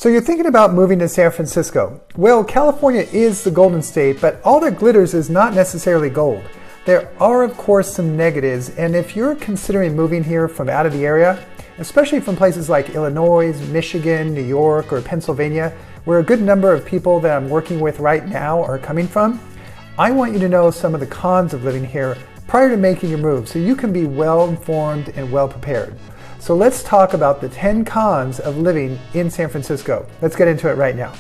So you're thinking about moving to San Francisco. Well, California is the Golden State, but all that glitters is not necessarily gold. There are, of course, some negatives, and if you're considering moving here from out of the area, especially from places like Illinois, Michigan, New York, or Pennsylvania, where a good number of people that I'm working with right now are coming from, I want you to know some of the cons of living here prior to making your move so you can be well informed and well prepared. So let's talk about the 10 cons of living in San Francisco. Let's get into it right now.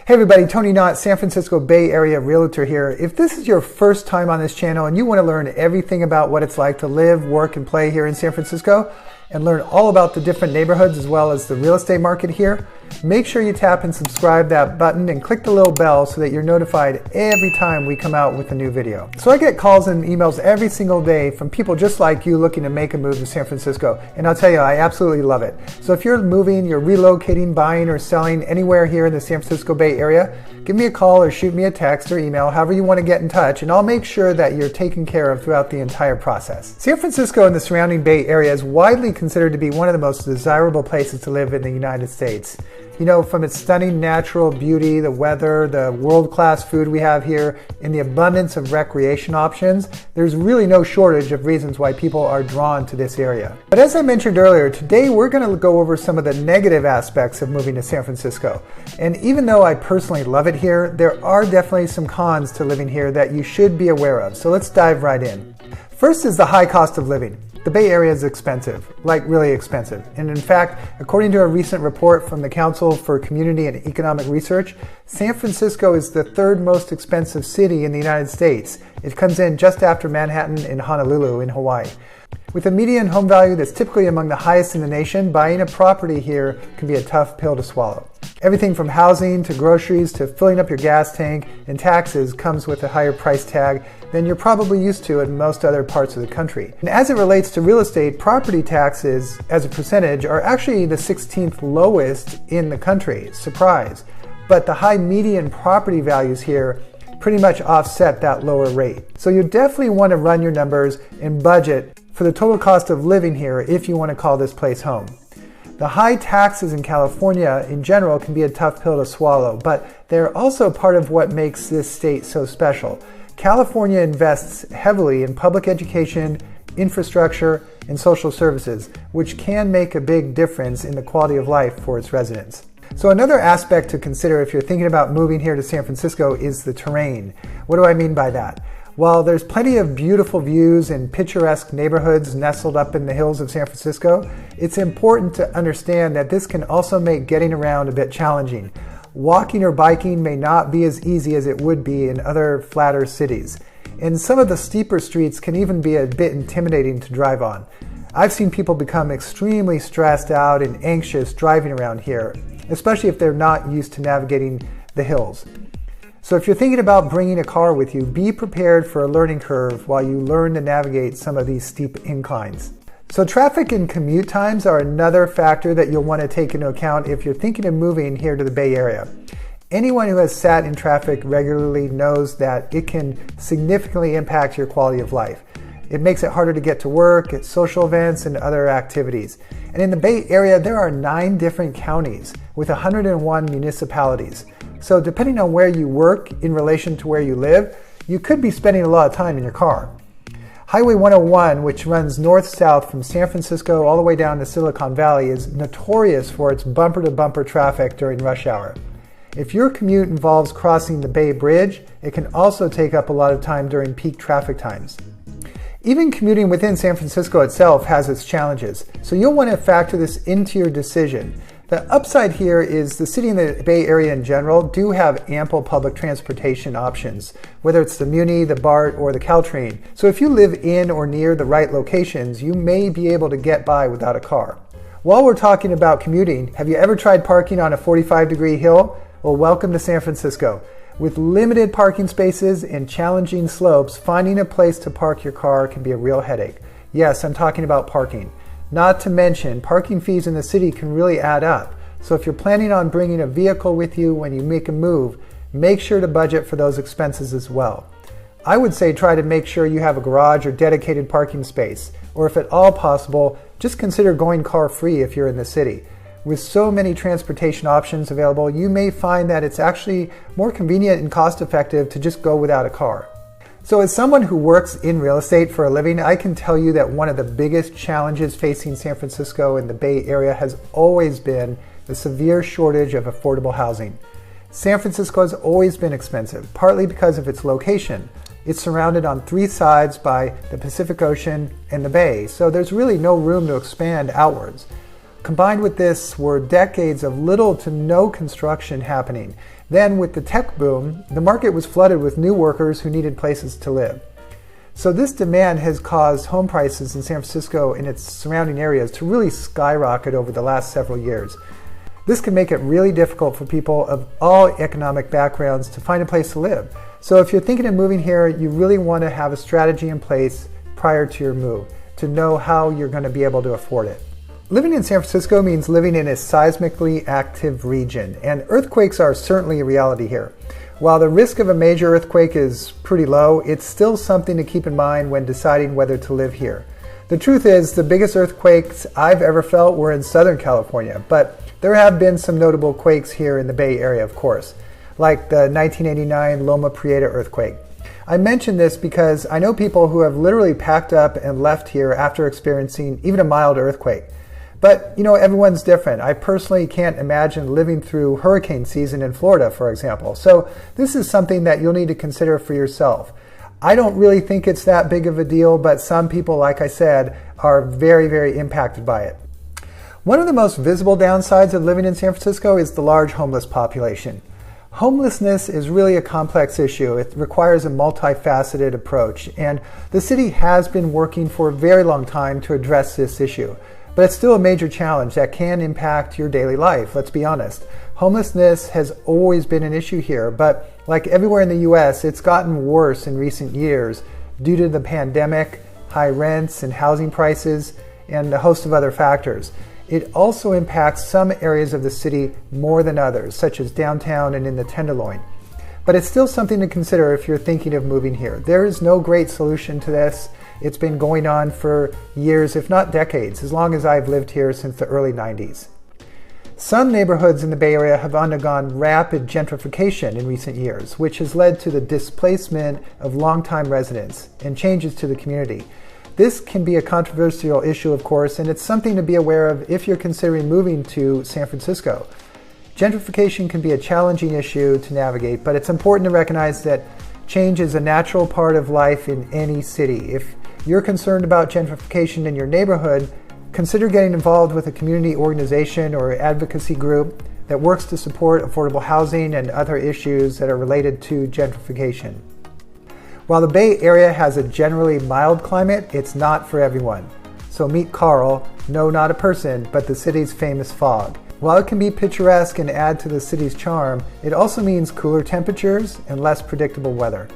Hey everybody, Tony Knott, San Francisco Bay Area Realtor here. If this is your first time on this channel and you want to learn everything about what it's like to live, work, and play here in San Francisco, and learn all about the different neighborhoods as well as the real estate market here, make sure you tap and subscribe that button and click the little bell so that you're notified every time we come out with a new video. So I get calls and emails every single day from people just like you looking to make a move to San Francisco, and I'll tell you, I absolutely love it. So if you're moving, you're relocating, buying, or selling anywhere here in the San Francisco Bay Area, give me a call or shoot me a text or email, however you want to get in touch, and I'll make sure that you're taken care of throughout the entire process. San Francisco and the surrounding Bay Area is widely considered to be one of the most desirable places to live in the United States. You know, from its stunning natural beauty, the weather, the world-class food we have here, and the abundance of recreation options, there's really no shortage of reasons why people are drawn to this area. But as I mentioned earlier, today we're going to go over some of the negative aspects of moving to San Francisco. And even though I personally love it here, there are definitely some cons to living here that you should be aware of. So let's dive right in. First is the high cost of living. The Bay Area is expensive, like really expensive. And in fact, according to a recent report from the Council for Community and Economic Research, San Francisco is the third most expensive city in the United States. It comes in just after Manhattan and Honolulu in Hawaii. With a median home value that's typically among the highest in the nation, buying a property here can be a tough pill to swallow. Everything from housing to groceries to filling up your gas tank and taxes comes with a higher price tag than you're probably used to in most other parts of the country. And as it relates to real estate, property taxes as a percentage are actually the 16th lowest in the country. Surprise. But the high median property values here pretty much offset that lower rate. So you definitely want to run your numbers and budget for the total cost of living here if you want to call this place home. The high taxes in California in general can be a tough pill to swallow, but they're also part of what makes this state so special. California invests heavily in public education, infrastructure, and social services, which can make a big difference in the quality of life for its residents. So another aspect to consider if you're thinking about moving here to San Francisco is the terrain. What do I mean by that? While there's plenty of beautiful views and picturesque neighborhoods nestled up in the hills of San Francisco, it's important to understand that this can also make getting around a bit challenging. Walking or biking may not be as easy as it would be in other flatter cities. And some of the steeper streets can even be a bit intimidating to drive on. I've seen people become extremely stressed out and anxious driving around here, especially if they're not used to navigating the hills. So if you're thinking about bringing a car with you, be prepared for a learning curve while you learn to navigate some of these steep inclines. So traffic and commute times are another factor that you'll want to take into account if you're thinking of moving here to the Bay Area. Anyone who has sat in traffic regularly knows that it can significantly impact your quality of life. It makes it harder to get to work, at social events, and other activities. And in the Bay Area, there are 9 different counties with 101 municipalities. So depending on where you work in relation to where you live, you could be spending a lot of time in your car. Highway 101, which runs north-south from San Francisco all the way down to Silicon Valley, is notorious for its bumper-to-bumper traffic during rush hour. If your commute involves crossing the Bay Bridge, it can also take up a lot of time during peak traffic times. Even commuting within San Francisco itself has its challenges, so you'll want to factor this into your decision. The upside here is the city and the Bay Area in general do have ample public transportation options, whether it's the Muni, the BART, or the Caltrain. So if you live in or near the right locations, you may be able to get by without a car. While we're talking about commuting, have you ever tried parking on a 45-degree hill? Well, welcome to San Francisco. With limited parking spaces and challenging slopes, finding a place to park your car can be a real headache. Yes, I'm talking about parking. Not to mention, parking fees in the city can really add up. So if you're planning on bringing a vehicle with you when you make a move, make sure to budget for those expenses as well. I would say try to make sure you have a garage or dedicated parking space, or if at all possible, just consider going car-free if you're in the city. With so many transportation options available, you may find that it's actually more convenient and cost-effective to just go without a car. So as someone who works in real estate for a living, I can tell you that one of the biggest challenges facing San Francisco and the Bay Area has always been the severe shortage of affordable housing. San Francisco has always been expensive, partly because of its location. It's surrounded on three sides by the Pacific Ocean and the Bay, so there's really no room to expand outwards. Combined with this were decades of little to no construction happening. Then with the tech boom, the market was flooded with new workers who needed places to live. So this demand has caused home prices in San Francisco and its surrounding areas to really skyrocket over the last several years. This can make it really difficult for people of all economic backgrounds to find a place to live. So if you're thinking of moving here, you really want to have a strategy in place prior to your move to know how you're going to be able to afford it. Living in San Francisco means living in a seismically active region, and earthquakes are certainly a reality here. While the risk of a major earthquake is pretty low, it's still something to keep in mind when deciding whether to live here. The truth is, the biggest earthquakes I've ever felt were in Southern California, but there have been some notable quakes here in the Bay Area, of course, like the 1989 Loma Prieta earthquake. I mention this because I know people who have literally packed up and left here after experiencing even a mild earthquake. But, everyone's different. I personally can't imagine living through hurricane season in Florida, for example. So this is something that you'll need to consider for yourself. I don't really think it's that big of a deal, but some people, like I said, are very, very impacted by it. One of the most visible downsides of living in San Francisco is the large homeless population. Homelessness is really a complex issue. It requires a multifaceted approach, and the city has been working for a very long time to address this issue. But it's still a major challenge that can impact your daily life, let's be honest. Homelessness has always been an issue here, but like everywhere in the US, it's gotten worse in recent years due to the pandemic, high rents and housing prices, and a host of other factors. It also impacts some areas of the city more than others, such as downtown and in the Tenderloin. But it's still something to consider if you're thinking of moving here. There is no great solution to this. It's been going on for years, if not decades, as long as I've lived here since the early 90s. Some neighborhoods in the Bay Area have undergone rapid gentrification in recent years, which has led to the displacement of longtime residents and changes to the community. This can be a controversial issue, of course, and it's something to be aware of if you're considering moving to San Francisco. Gentrification can be a challenging issue to navigate, but it's important to recognize that change is a natural part of life in any city. If you're concerned about gentrification in your neighborhood, consider getting involved with a community organization or advocacy group that works to support affordable housing and other issues that are related to gentrification. While the Bay Area has a generally mild climate, it's not for everyone. So meet Carl, no, not a person, but the city's famous fog. While it can be picturesque and add to the city's charm, it also means cooler temperatures and less predictable weather.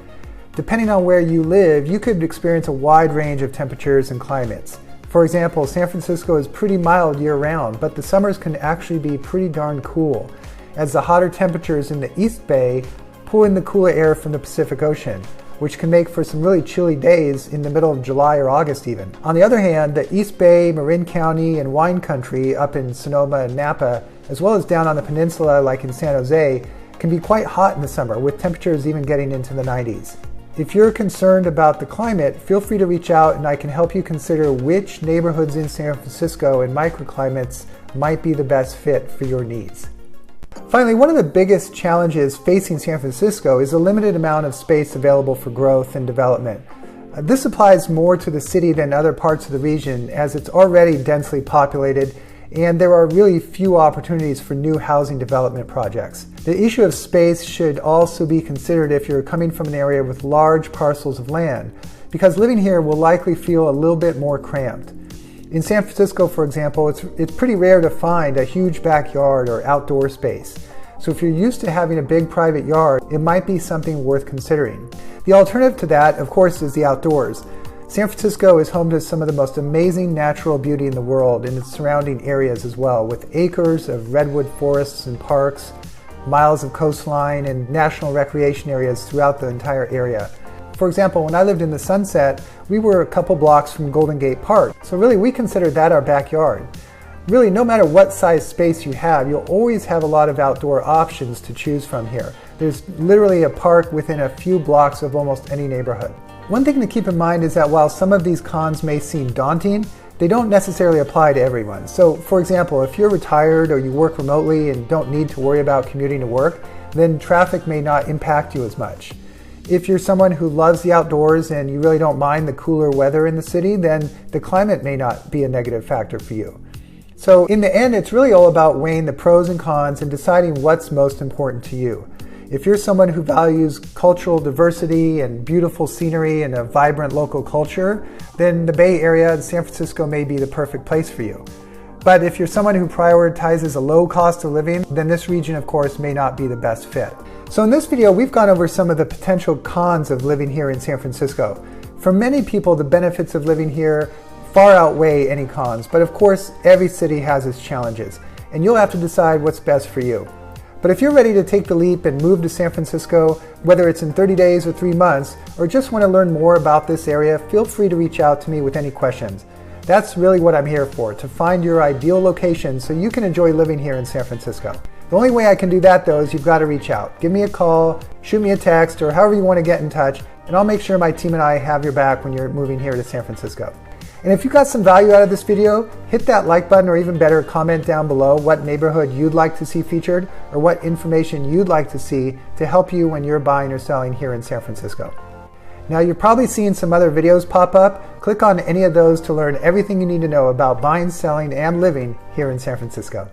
Depending on where you live, you could experience a wide range of temperatures and climates. For example, San Francisco is pretty mild year-round, but the summers can actually be pretty darn cool, as the hotter temperatures in the East Bay pull in the cooler air from the Pacific Ocean, which can make for some really chilly days in the middle of July or August even. On the other hand, the East Bay, Marin County, and wine country up in Sonoma and Napa, as well as down on the peninsula like in San Jose, can be quite hot in the summer, with temperatures even getting into the 90s. If you're concerned about the climate, feel free to reach out and I can help you consider which neighborhoods in San Francisco and microclimates might be the best fit for your needs. Finally, one of the biggest challenges facing San Francisco is the limited amount of space available for growth and development. This applies more to the city than other parts of the region, as it's already densely populated and there are really few opportunities for new housing development projects. The issue of space should also be considered if you're coming from an area with large parcels of land, because living here will likely feel a little bit more cramped. In San Francisco, for example, it's pretty rare to find a huge backyard or outdoor space. So if you're used to having a big private yard, it might be something worth considering. The alternative to that, of course, is the outdoors. San Francisco is home to some of the most amazing natural beauty in the world and its surrounding areas as well, with acres of redwood forests and parks, miles of coastline, and national recreation areas throughout the entire area. For example, when I lived in the Sunset, we were a couple blocks from Golden Gate Park. So really, we considered that our backyard. Really, no matter what size space you have, you'll always have a lot of outdoor options to choose from here. There's literally a park within a few blocks of almost any neighborhood. One thing to keep in mind is that while some of these cons may seem daunting, they don't necessarily apply to everyone. So for example, if you're retired or you work remotely and don't need to worry about commuting to work, then traffic may not impact you as much. If you're someone who loves the outdoors and you really don't mind the cooler weather in the city, then the climate may not be a negative factor for you. So in the end, it's really all about weighing the pros and cons and deciding what's most important to you. If you're someone who values cultural diversity and beautiful scenery and a vibrant local culture, then the Bay Area and San Francisco may be the perfect place for you. But if you're someone who prioritizes a low cost of living, then this region, of course, may not be the best fit. So in this video, we've gone over some of the potential cons of living here in San Francisco. For many people, the benefits of living here far outweigh any cons, but of course, every city has its challenges, and you'll have to decide what's best for you. But if you're ready to take the leap and move to San Francisco, whether it's in 30 days or 3 months, or just want to learn more about this area, feel free to reach out to me with any questions. That's really what I'm here for, to find your ideal location so you can enjoy living here in San Francisco. The only way I can do that, though, is you've got to reach out. Give me a call, shoot me a text, or however you want to get in touch, and I'll make sure my team and I have your back when you're moving here to San Francisco. And if you got some value out of this video, hit that like button, or even better, comment down below what neighborhood you'd like to see featured or what information you'd like to see to help you when you're buying or selling here in San Francisco. Now, you're probably seeing some other videos pop up. Click on any of those to learn everything you need to know about buying, selling, and living here in San Francisco.